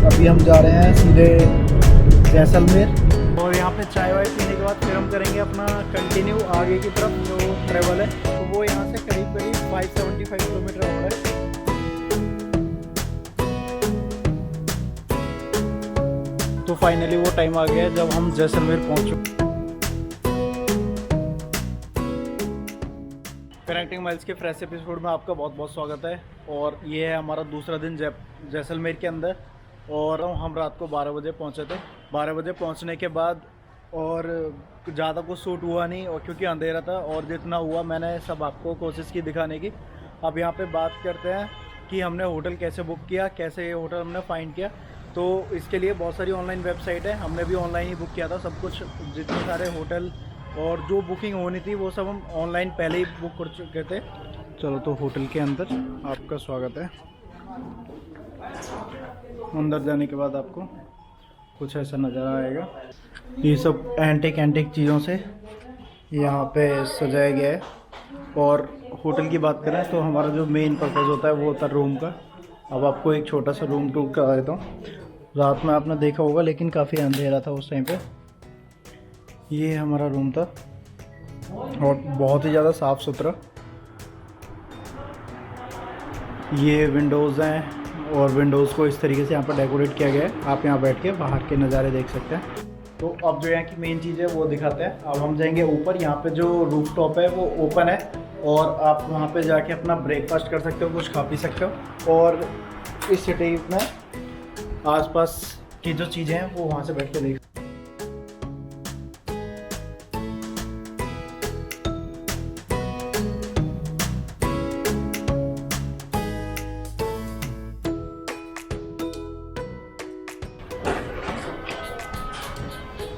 अभी हम जा रहे हैं सीधे जैसलमेर और यहाँ पे चाय वाय पीने के बाद फिर हम करेंगे अपना कंटिन्यू आगे की तरफ जो ट्रैवल है। तो वो यहाँ से करीब 575 किलोमीटर हो रहा है। तो फाइनली वो टाइम आ गया है जब हम जैसलमेर पहुँच चुके। कनेक्टिंग माइल्स के फ्रेश एपिसोड में आपका बहुत बहुत स्वागत है। और ये है हमारा दूसरा दिन जैसलमेर के अंदर। और हम रात को 12 बजे पहुँचे थे। 12 बजे पहुँचने के बाद और ज़्यादा कुछ शूट हुआ नहीं, और क्योंकि अंधेरा था, और जितना हुआ मैंने सब आपको कोशिश की दिखाने की। अब यहाँ पे बात करते हैं कि हमने होटल कैसे बुक किया, कैसे ये होटल हमने फाइंड किया। तो इसके लिए बहुत सारी ऑनलाइन वेबसाइट है, हमने भी ऑनलाइन ही बुक किया था सब कुछ। जितने सारे होटल और जो बुकिंग होनी थी वो सब हम ऑनलाइन पहले ही बुक कर चुके थे। चलो तो होटल के अंदर आपका स्वागत है। अंदर जाने के बाद आपको कुछ ऐसा नज़ारा आएगा। ये सब एंटिक चीज़ों से यहाँ पे सजाया गया है। और होटल की बात करें तो हमारा जो मेन पर्पज़ होता है वो होता है रूम का। अब आपको एक छोटा सा रूम टूर करा देता हूँ। रात में आपने देखा होगा लेकिन काफ़ी अंधेरा था उस टाइम पे। ये हमारा रूम था और बहुत ही ज़्यादा साफ़ सुथरा। ये विंडोज़ हैं और विंडोज़ को इस तरीके से यहाँ पर डेकोरेट किया गया है। आप यहाँ बैठ के बाहर के नज़ारे देख सकते हैं। तो अब जो यहाँ की मेन चीज़ है वो दिखाते हैं। अब हम जाएंगे ऊपर। यहाँ पे जो रूफ टॉप है वो ओपन है और आप वहाँ पे जाके अपना ब्रेकफास्ट कर सकते हो, कुछ खा पी सकते हो। और इस सिटी में आसपास की जो चीज़ें हैं वो वहाँ से बैठ के देख।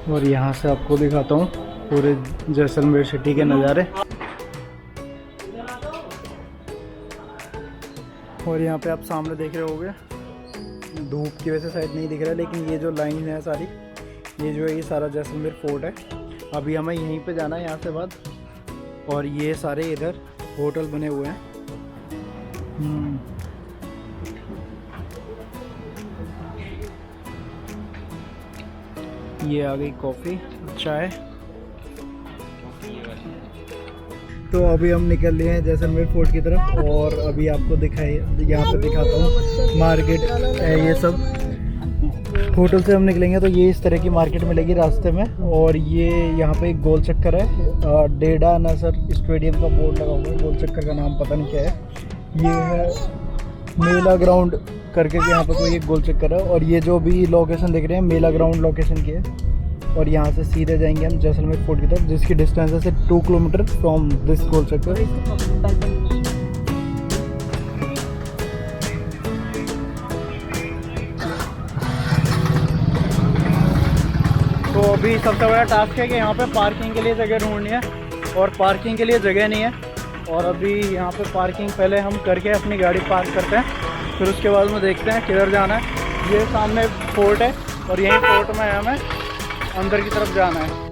और यहाँ से आपको दिखाता हूँ पूरे जैसलमेर सिटी के नज़ारे। और यहाँ पे आप सामने देख रहे होंगे, धूप की वजह से शायद नहीं दिख रहा है, लेकिन ये जो लाइन है सारी, ये जो है ये सारा जैसलमेर फोर्ट है। अभी हमें यहीं पे जाना है यहाँ से बाद। और ये सारे इधर होटल बने हुए हैं। ये आ गई कॉफ़ी, चाय। तो अभी हम निकल लिए हैं जैसलमेर फोर्ट की तरफ। और अभी आपको यहाँ पे दिखाता हूँ मार्केट है। ये सब होटल से हम निकलेंगे तो ये इस तरह की मार्केट मिलेगी रास्ते में। और ये यहाँ पे एक गोल चक्कर है, डेडा नसर स्टेडियम का बोर्ड लगा हुआ है। गोल चक्कर का नाम पता नहीं क्या है। ये है मेला ग्राउंड करके यहाँ पे कोई एक गोल चक्कर है। और ये जो भी लोकेशन देख रहे हैं मेला ग्राउंड लोकेशन की है। और यहाँ से सीधे जाएंगे हम जैसलमेर फोर्ट की तरफ, जिसकी डिस्टेंस है 2 किलोमीटर फ्रॉम दिस गोल चक्कर। तो अभी सबसे बड़ा टास्क है कि यहाँ पे पार्किंग के लिए जगह ढूंढनी है, और पार्किंग के लिए जगह नहीं है। और अभी यहाँ पे पार्किंग पहले हम करके अपनी गाड़ी पार्क करते हैं, फिर उसके बाद में देखते हैं किधर जाना है। ये सामने फोर्ट है और यहीं फोर्ट में हमें अंदर की तरफ जाना है।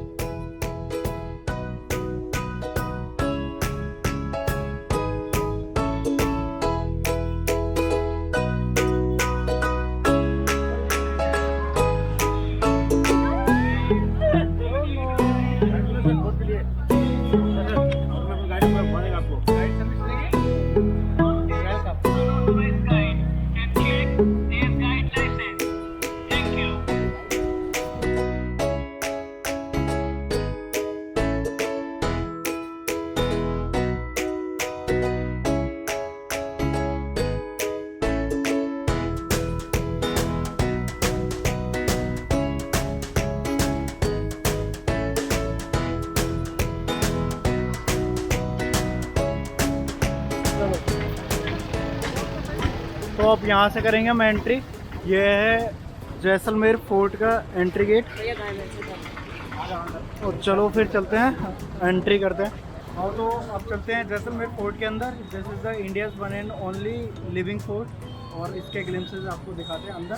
तो अब यहाँ से करेंगे हम एंट्री। ये है जैसलमेर फोर्ट का एंट्री गेट। और चलो फिर चलते हैं, एंट्री करते हैं। और तो अब चलते हैं जैसलमेर फोर्ट के अंदर। This is the India's one and only living fort. और इसके ग्लिम्सेस आपको दिखाते हैं अंदर।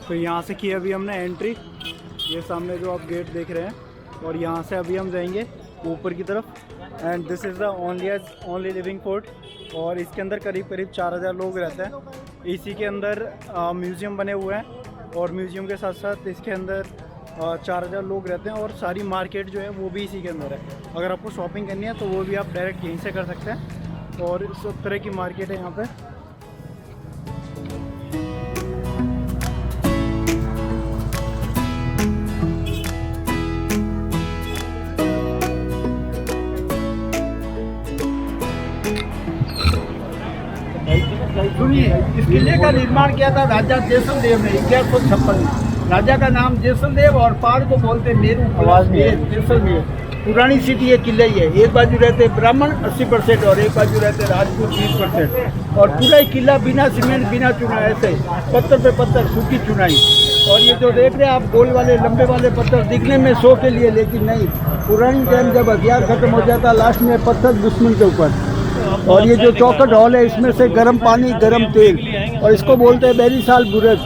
तो यहाँ से की अभी हमने एंट्री। ये सामने जो आप गेट देख रहे हैं, और यहाँ से अभी हम जाएंगे ऊपर की तरफ। And this is the only living fort. और इसके अंदर करीब करीब 4000 लोग रहते हैं। इसी के अंदर म्यूज़ियम बने हुए हैं और म्यूज़ियम के साथ साथ इसके अंदर 4000 लोग रहते हैं और सारी मार्केट जो है वो भी इसी के अंदर है। अगर आपको शॉपिंग करनी है तो वो भी आप डायरेक्ट यहीं से कर सकते हैं और सब तरह की मार्केट है यहाँ पे। सुनिए, इस किले का निर्माण किया था राजा जैसलदेव ने 1156 में। राजा का नाम जैसलदेव और पहाड़ को बोलते मेरू आवाज नहीं है। जैसलमेर। पुरानी सिटी ये किला ही है। एक बाजू रहते ब्राह्मण 80% और एक बाजू रहते राजपूत 20%। और पूरा ही किला बिना सीमेंट बिना चुनाई, ऐसे पत्थर पे पत्थर, सूखी चुनाई। और ये जो देख रहे हैं आप गोल वाले लंबे वाले पत्थर दिखने में शो के लिए, लेकिन नहीं, पुरानी टाइम जब हथियार खत्म हो जाता लास्ट में पत्थर दुश्मन के ऊपर। और ये जो चौखट हॉल है इसमें से गर्म पानी गर्म तेल, और इसको बोलते हैं बेरी साल बुरज।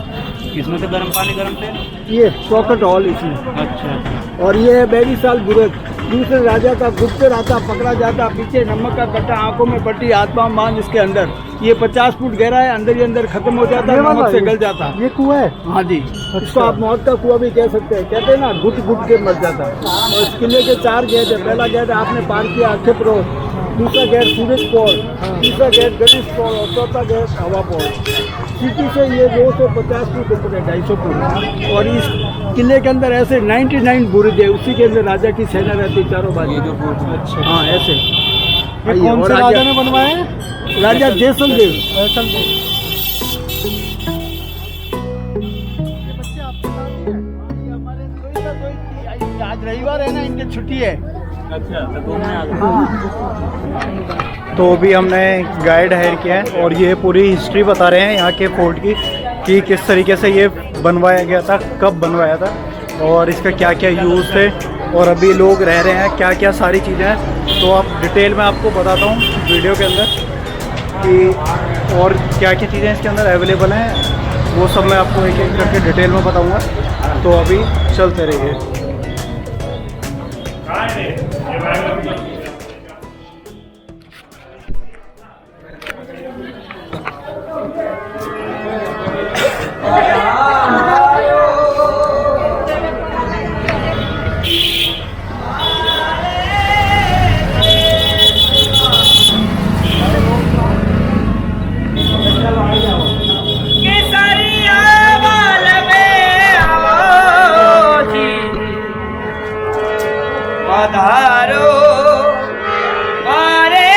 किसमें से गर्म पानी गर्म तेल? ये चौखट हॉल इसमें। अच्छा। और ये है बेरी साल बुरज। दूसरे राजा का गुप्तचर आता, पकड़ा जाता, पीछे नमक का कट्टा, आंखों में पट्टी, आत्मा मान इसके अंदर। ये 50 फुट गहरा है, अंदर ही अंदर खत्म हो जाता है, नमक से गल जाता। ये कुआं है? हाँ जी, इसको आप मौत का कुआं भी कह सकते हैं। कहते हैं ना, घुट घुट के मर जाता। और इस किले के 4 गेट है। पहला गेट आपने पार किया आखेप्रो, दूसरा गेट सूरज पोल, तीसरा गेट गणेश पोल और चौथा गेट हवा पोल। सिटी से ये 250 फुट ऊपर है, 250 फुट। और इस किले के अंदर ऐसे 99 बुर्ज है, उसी के अंदर राजा की सेना रहती चारों बाजू। अच्छा। हाँ ऐसे। कौन से राजा ने बनवाया है? राजा जैसलदेव। आज रविवार है ना, इनकी छुट्टी है। अच्छा, तो घूमने आ गए। तो अभी हमने गाइड हायर किया है और ये पूरी हिस्ट्री बता रहे हैं यहाँ के फोर्ट की, कि किस तरीके से ये बनवाया गया था, कब बनवाया था और इसका क्या क्या यूज़ थे और अभी लोग रह रहे हैं, क्या क्या सारी चीज़ें हैं। तो आप डिटेल में आपको बताता हूँ वीडियो के अंदर कि और क्या क्या चीज़ें इसके अंदर अवेलेबल हैं, वो सब मैं आपको एक एक करके डिटेल में बताऊँगा। तो अभी चलते रहिए। पधारो मारे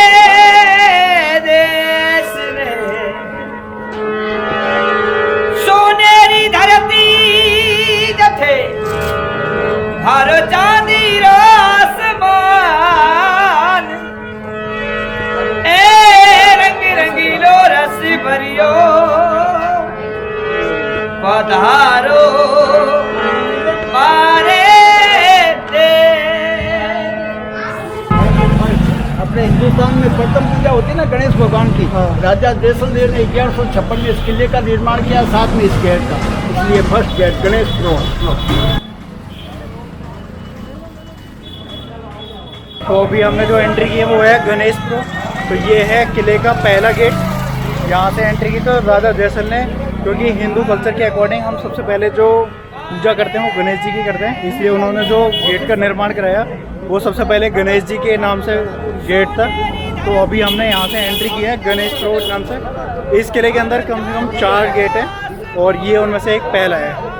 देश में, सोनेरी धरती जथे हर चांदी रो आसमान, ए रंग रंगीलो रस भरियो पधारो मारे। अपने हिंदुस्तान में प्रथम पूजा होती है ना गणेश भगवान की। राजा जैसलदेव ने 1156 में इस किले का निर्माण किया, साथ में इस गेट का, इसलिए फर्स्ट गेट गणेश प्रो। तो अभी हमने जो एंट्री की है वो है गणेश प्रो। तो ये है किले का पहला गेट। यहाँ से एंट्री की तो राजा जैसल ने, क्योंकि हिंदू कल्चर के अकॉर्डिंग हम सबसे पहले जो पूजा करते हैं वो गणेश जी की करते हैं, इसलिए उन्होंने जो गेट का निर्माण कराया वो सबसे पहले गणेश जी के नाम से गेट था। तो अभी हमने यहाँ से एंट्री की है गणेश प्रो नाम से। इस किले के अंदर कम से कम 4 गेट हैं और ये उनमें से एक पहला है।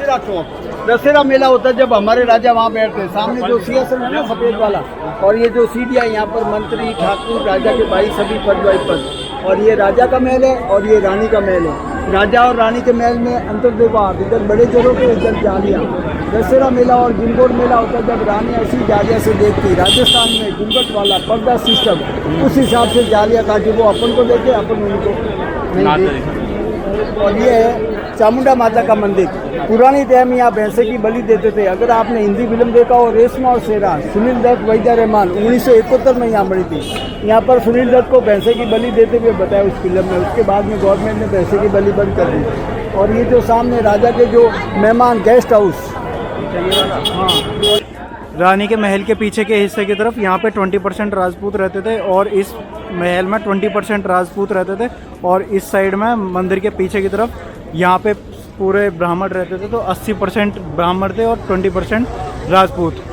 दशहरा चौक। दशहरा मेला होता है जब हमारे राजा वहाँ बैठते हैं। सामने जो सिंहासन है ना सफेद वाला, और ये जो सीढ़ियाँ, यहाँ पर मंत्री ठाकुर राजा के भाई सभी पद बाई पद। और ये राजा का महल है और ये रानी का महल है। राजा और रानी के महल में अंतर देखो आप, इधर बड़े जोरों के इधर जालियाँ। दशहरा मेला और गिलगोट मेला होता है जब रानी ऐसी जालिया से देखती। राजस्थान में घूंघट वाला पर्दा सिस्टम, उस हिसाब से जालिया काटी, वो अपन को देखे अपन उनको नहीं देखे। और ये है चामुंडा माता का मंदिर। पुरानी टाइम में यहाँ भैंसे की बलि देते थे। अगर आपने हिंदी फिल्म देखा हो रेशमा और शेरा, सुनील दत्त वहीदा रहमान 1971 में यहाँ बनी थी। यहाँ पर सुनील दत्त को भैंसे की बलि देते हुए बताया उस फिल्म में। उसके बाद में गवर्नमेंट ने भैंसे की बलि बंद कर दी। और ये जो सामने राजा के जो मेहमान गेस्ट हाउस, हाँ, रानी के महल के पीछे के हिस्से की तरफ यहाँ पे 20% राजपूत रहते थे और इस महल में 20% राजपूत रहते थे। और इस साइड में मंदिर के पीछे की तरफ यहाँ पे पूरे ब्राह्मण रहते थे। तो 80% ब्राह्मण थे और 20% राजपूत।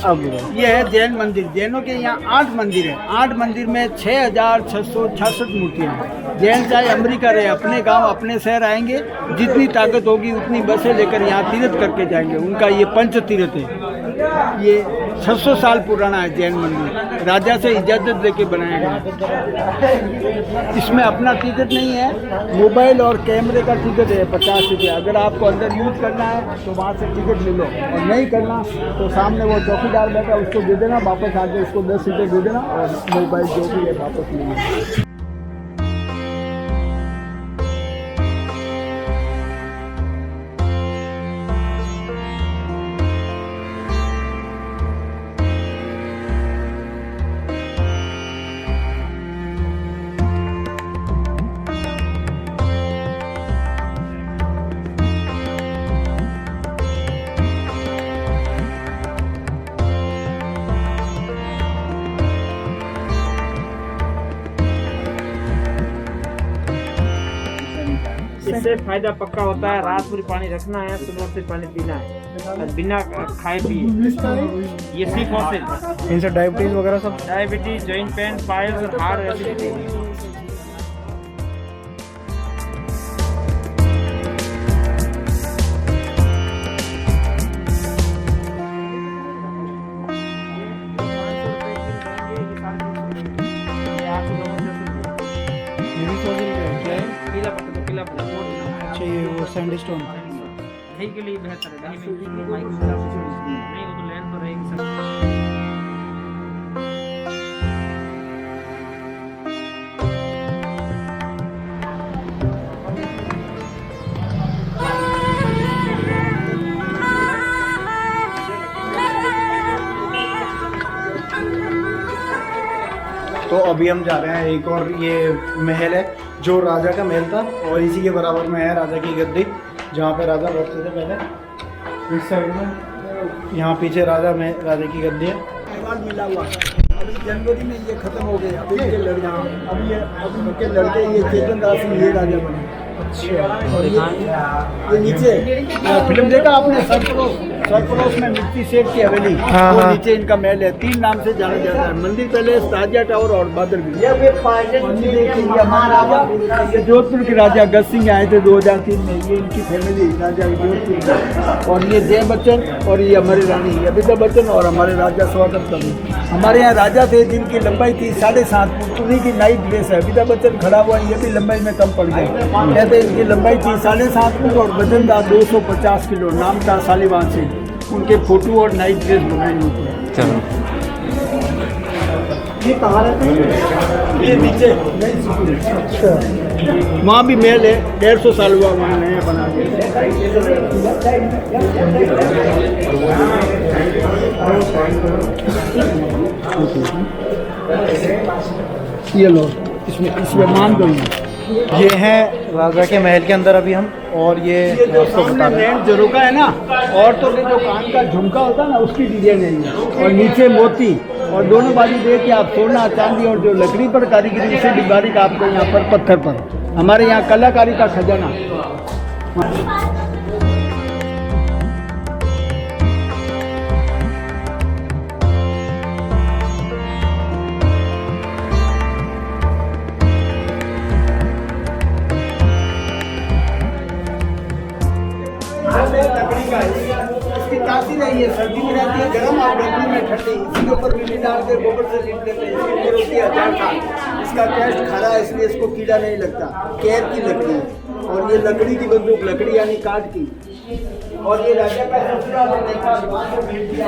अब ये है जैन मंदिर। जैनों के यहाँ 8 मंदिर है। 8 मंदिर में 6666 मूर्तियाँ हैं। जैन चाहे अमेरिका रहे, अपने गांव अपने शहर आएंगे, जितनी ताकत होगी उतनी बसें लेकर यहाँ तीर्थ करके जाएंगे। उनका ये पंच तीर्थ है। ये 600 साल पुराना है जैन मंदिर। राजा से इजाज़त लेके बनाया गया। इसमें अपना टिकट नहीं है, मोबाइल और कैमरे का टिकट है 50 रुपये। अगर आपको अंदर यूज करना है तो वहाँ से टिकट ले लो, और नहीं करना तो सामने वो चौकीदार बैठा उसको दे देना, वापस आके उसको 10 रुपये दे देना और मोबाइल जो भी है वापस ले लेना। इससे फायदा पक्का होता है। रात भर पानी रखना है, सुबह से पानी पीना है और बिना खाए पिए। ये सी फॉसिल इनसे डायबिटीज़ वगैरह सब, डायबिटीज, जॉइंट पेन, पाइल्स और हार्ट एसिडिटी। अच्छा ये वो सैंडस्टोन दही के लिए बेहतर है। दही में नहीं वो तो लेंथ तो रहेगी सर। तो अभी हम जा रहे हैं एक और ये महल है जो राजा का महल था, और इसी के बराबर में है राजा की गद्दी जहाँ पे राजा बैठते थे पहले। इस साइड में यहाँ पीछे राजा की गद्दी है। अवार्ड मिला हुआ अभी जनवरी में ये खत्म हो गए। अभी ये लड़का अभी उनके लड़के ये चेतन दास सिंह ये राजा बने। अच्छा, और ये नीचे फिल्म देखा आपने सरफरोश में मिट्टी सेठ की हवेली, हाँ, वो हाँ। नीचे इनका महल है। 3 नाम से जाना जाता है, मंदिर पैलेस, ताजिया टावर और बादल भी। ये जोधपुर के राजा गज सिंह आए थे 2003 में। ये इनकी फैमिली राजा जोधपुर की। और ये जय बच्चन और ये हमारी रानी अमिताभ बच्चन और हमारे राजा स्वागत कभी। हमारे यहाँ राजा थे जिनकी लंबाई थी 7.5 फुट, उन्हीं की नाइट ड्रेस है। अमिताभ बच्चन खड़ा हुआ, ये भी लंबाई में कम पड़ गया। कहते इनकी लंबाई थी 7.5 फुट और वजन था 250 किलो। नाम था सालिवान सिंह। उनके फोटो और नाइट ड्रेस बनाए हुए थे। चलो ये कहाँ रहते हैं? ये नीचे नई स्कूल। अच्छा, वहाँ भी महल है, 150 साल हुआ वहाँ नया बना दिया। ये लो, इसमें मान दो। ये हैं राजा के महल के अंदर अभी हम, और ये जो आपको सामने बता रहे हैं। मेन झरोका है ना, औरतों के जो कान का झुमका होता है ना, उसकी डिजाइन है ये। और नीचे मोती, और दोनों बाजू देख के आप सोना चांदी और जो लकड़ी पर कारीगरी से बारीक आपको यहाँ पर पत्थर पर, हमारे यहाँ कलाकारी का खजाना। लकड़ी का है, इसकी तासीर है, ये सर्दी में रहती है गर्म और गर्मी में ठंडी। इसके ऊपर मिट्टी डाल के गोबर से लीप देते हैं। इसकी फिर होती है अचार का, इसका टेस्ट खारा है, इसलिए इसको कीड़ा नहीं लगता। कैर की लकड़ी है, और ये लकड़ी की बंदूक, लकड़ी यानी काठ की। और ये राजा का ससुराल है, देखा वहाँ से भेज दिया।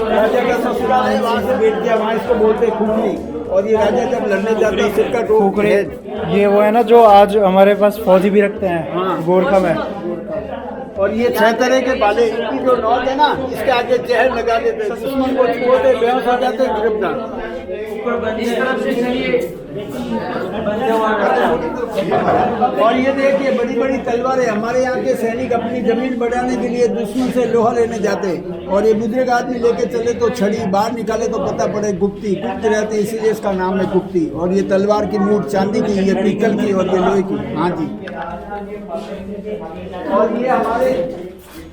राजा का ससुराल है, वहाँ से भेज दिया, वहाँ इसको बोलते खुखरी। और ये राजा जब लड़ने जाता है सिर का टोक है। ये वो है ना जो आज हमारे पास फौजी भी रखते हैं, हाँ। गोरखा में। और ये 6 तरह के बाले, इनकी जो नौक है ना, इसके आगे जहर लगा देते हैं, दुश्मन को छुड़ते बेहोश हो जाते हैं, गिरफ्तार। और ये देखिए बड़ी बड़ी तलवारें, हमारे यहाँ के सैनिक अपनी जमीन बढ़ाने के लिए दुश्मन से लोहा लेने जाते हैं। और ये बुजुर्ग आदमी लेके चले तो छड़ी, बाहर निकाले तो पता पड़े गुप्ती, गुप्त रहती है, इसीलिए इसका नाम है गुप्ती। और ये तलवार की मूठ चांदी की, ये पीतल की, और ये लोहे की। हाँ जी। और ये हमारे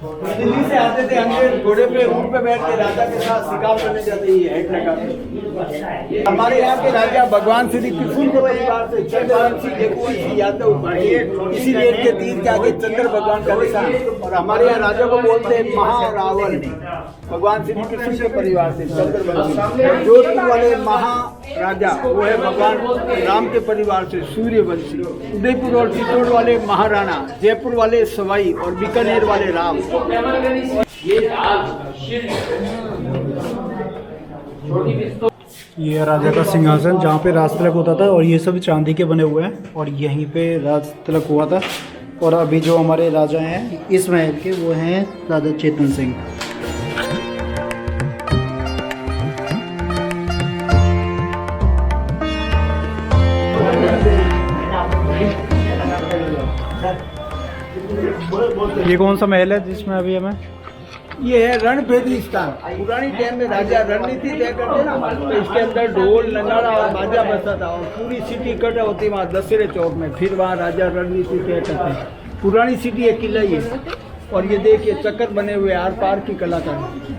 दिल्ली से आते थे अंग्रेज, घोड़े पे ऊँट पे बैठ के राजा के साथ शिकार करने जाते ही हेड लगा के। हमारे यहाँ के राजा भगवान श्री कृष्ण के परिवार से चंद्रवंशी देखवंशी यादव बढ़े, इसीलिए इनके तीर के आगे चंद्र भगवान का निशान। और हमारे यहाँ राजा को बोलते हैं महारावण, भगवान श्री कृष्ण के परिवार से चंद्रवंशी। जोधपुर वाले महाराजा वो है भगवान राम के परिवार से सूर्यवंशी। उदयपुर और चित्तौड़ वाले महाराणा, जयपुर वाले सवाई, और बीकानेर वाले राम। ये राजा का सिंहासन जहाँ पे राज तिलक होता था, और ये सभी चांदी के बने हुए हैं, और यहीं पे राज तिलक हुआ था। और अभी जो हमारे राजा हैं इस महल के, वो हैं राजा चेतन सिंह। ये कौन सा महल है जिसमें अभी हमें? ये है रणभेदी स्थान। पुरानी टाइम में राजा रणनीति तय करते ना, तो इसके अंदर ढोल नगाड़ा और बाजा बजता था, और पूरी सिटी इकट्ठा होती वहाँ दशहरे चौक में। फिर वहाँ राजा रणनीति तय करते हैं। पुरानी सिटी एक किला ही है। और ये देखिए चक्कर बने हुए, आर पार की कलाकारी,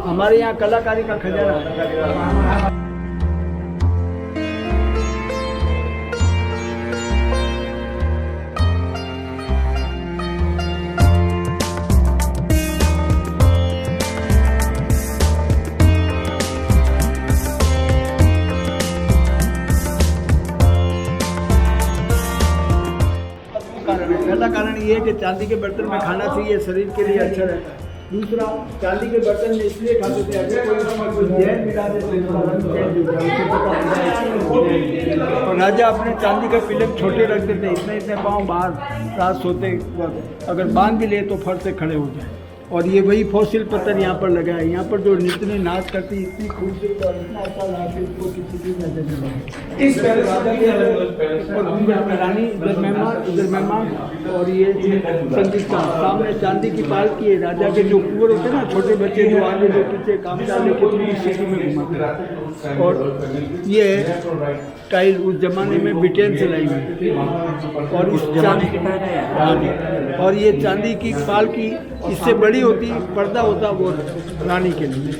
हमारे यहाँ कलाकारी का खजाना। पहला कारण ये है कि चांदी के बर्तन में खाना चाहिए, शरीर के लिए अच्छा रहता है। दूसरा, चांदी के बर्तन में इसलिए खाते थे अगर कोई उसमें कुछ जहर मिला दे तो इसका रंग चेंज हो जाए, उसे पता चलता। और राजा अपने चांदी के पिलक छोटे रखते थे, इतने इतने पाँव बाहर रात सोते वक्त अगर बांध भी ले तो फट से खड़े हो जाए। और ये वही फॉसिल पत्थर यहाँ पर लगा है। यहाँ पर जो नितने नाच करती, इतनी खूबसूरत और इतना अच्छा लगा इसको किसी की नजर नहीं लगी। इस पहले राजा के और रानी इधर मेहमान और ये संगीत का सामने चांदी की पालकी है। राजा के जो कुंवर होते हैं ना, छोटे बच्चे जो आगे जो पीछे काम डालने के पूरी सिटी में घुमाते हैं। और ये टाइल उस जमाने में ब्रिटेन से लाई हुई, और इस चांदी और ये चांदी की पालकी इससे बड़ी होती, पर्दा होता वो रानी के लिए।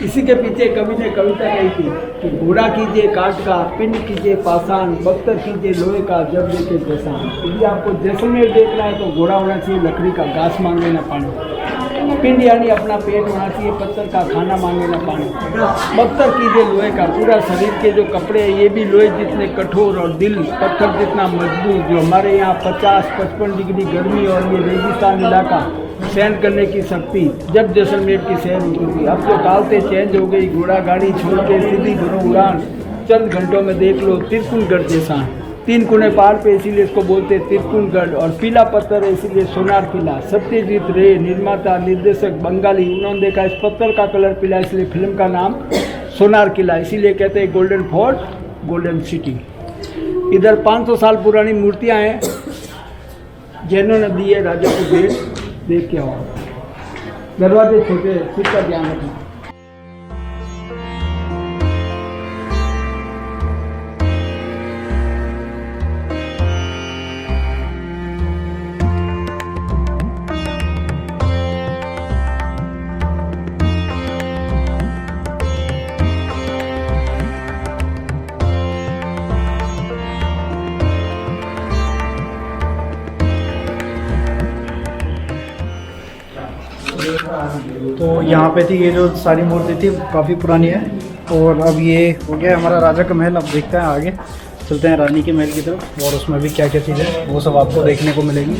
इसी के पीछे कवि ने कविता कही थी कि घोड़ा कीजिए काठ का, पिंड कीजिए पाषाण, बख्तर कीजिए लोहे का, जब देखे जैसान। यदि आपको जैसलमेर देखना है तो घोड़ा होना चाहिए लकड़ी का, घास मांगे ना पानी। पिंड यानी अपना पेट होना चाहिए, पत्थर का, खाना मांगे ना पानी। बख्तर कीजिए लोहे का, पूरा शरीर के जो कपड़े हैं ये भी लोहे जितने कठोर, और दिल पत्थर जितना मजबूत। जो हमारे यहाँ 50-55 डिग्री गर्मी और ये रेगिस्तान इलाका सहन करने की शक्ति जब जैसलमेर की सैर होती थी। अब तो कालते चेंज हो गई, घोड़ा गाड़ी छोड़ के सीधी भरो उड़ान, चंद घंटों में देख लो तिरकुनगढ़ जैसा। 3 कुने पहाड़ पे इसीलिए इसको बोलते हैं तिरकुनगढ़। और पीला पत्थर है इसीलिए सोनार किला। सत्यजीत रे निर्माता निर्देशक बंगाली, उन्होंने देखा इस पत्थर का कलर पीला इसलिए फिल्म का नाम सोनार किला, इसीलिए कहते हैं गोल्डन फोर्ट, गोल्डन सिटी। इधर 500 साल पुरानी मूर्तियां हैं, जैनों ने दी है राजा को भेंट, देख के आओ। दरवाजे छोटे, सीट का ध्यान रखना। तो यहाँ पे थी ये जो सारी मूर्ति थी, काफ़ी पुरानी है। और अब ये हो गया हमारा राजा का महल। अब देखते हैं आगे, चलते हैं रानी के महल की तरफ, और उसमें भी क्या क्या चीज़ें वो सब आपको देखने को मिलेगी।